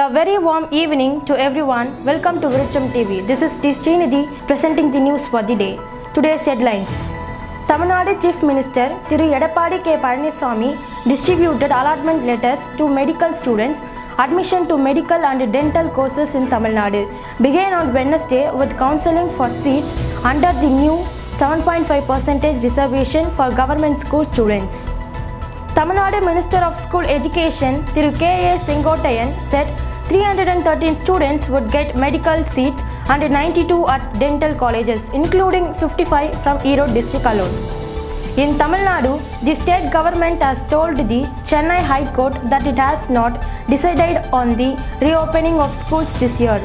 A very warm evening to everyone. Welcome to Virucham TV. This is T. Srinidhi presenting the news for the day. Today's headlines. Tamil Nadu Chief Minister Thiru Edappadi K. Palaniswamy distributed allotment letters to medical students. Admission to medical and dental courses in Tamil Nadu began on Wednesday with counseling for seats under the new 7.5% reservation for government school students. Tamil Nadu Minister of School Education Thiru K.A. Sengottayan said 313 students would get medical seats and 92 at dental colleges, including 55 from Erode district alone. In Tamil Nadu, the state government has told the Chennai High Court that it has not decided on the reopening of schools this year.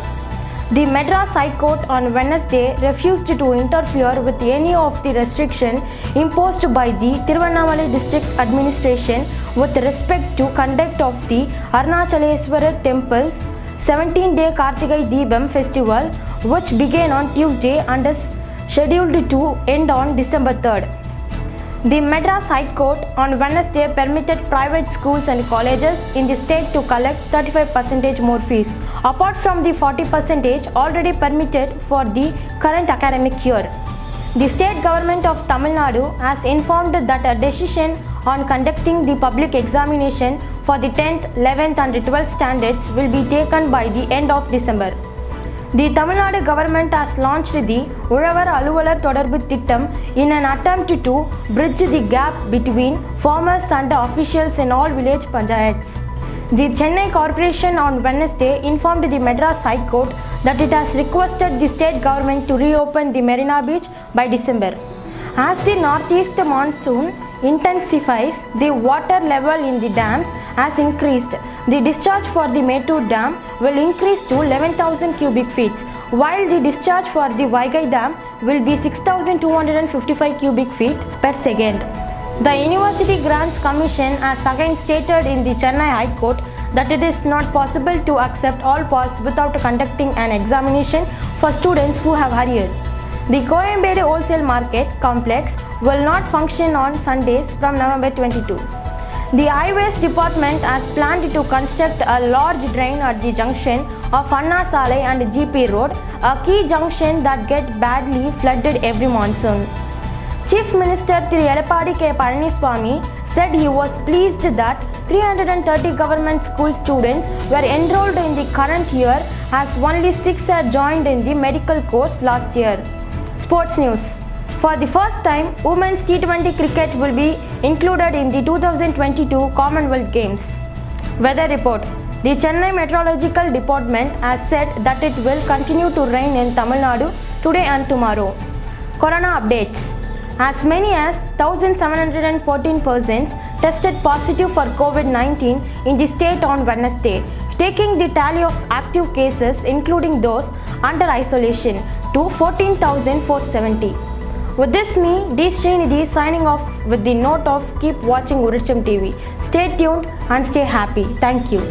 The Madras High Court on Wednesday refused to interfere with any of the restrictions imposed by the Tiruvannamalai district administration with respect to conduct of the Arunachaleswarar Temple's 17-day Kartigai Deepam festival, which began on Tuesday and is scheduled to end on December 3rd. The Madras High Court on Wednesday permitted private schools and colleges in the state to collect 35% more fees, apart from the 40% already permitted for the current academic year. The state government of Tamil Nadu has informed that a decision on conducting the public examination for the 10th, 11th and 12th standards will be taken by the end of December. The Tamil Nadu government has launched the Ulavar Aluvalar Thodarbu Thittam in an attempt to bridge the gap between farmers and officials in all village panchayats. The Chennai Corporation on Wednesday informed the Madras High Court that it has requested the state government to reopen the Marina Beach by December. As the northeast monsoon intensifies, the water level in the dams has increased. The discharge for the Mettur Dam will increase to 11,000 cubic feet, while the discharge for the Vaigai Dam will be 6,255 cubic feet per second. The University Grants Commission has again stated in the Chennai High Court that it is not possible to accept all pass without conducting an examination for students who have arrears. The Coimbatore Wholesale Market Complex will not function on Sundays from November 22. The Highways Department has planned to construct a large drain at the junction of Anna Salai and GP Road, a key junction that gets badly flooded every monsoon. Chief Minister Thiru Edappadi K. Palaniswamy said he was pleased that 330 government school students were enrolled in the current year as only 6 had joined in the medical course last year. Sports news. For the first time, women's T20 cricket will be included in the 2022 Commonwealth Games. Weather report. The Chennai Meteorological Department has said that it will continue to rain in Tamil Nadu today and tomorrow. Corona updates. As many as 1,714 persons tested positive for COVID-19 in the state on Wednesday, taking the tally of active cases, including those under isolation, to 14,470. With this, me, D. Srinidhi, signing off with the note of keep watching Virucham TV. Stay tuned and stay happy. Thank you.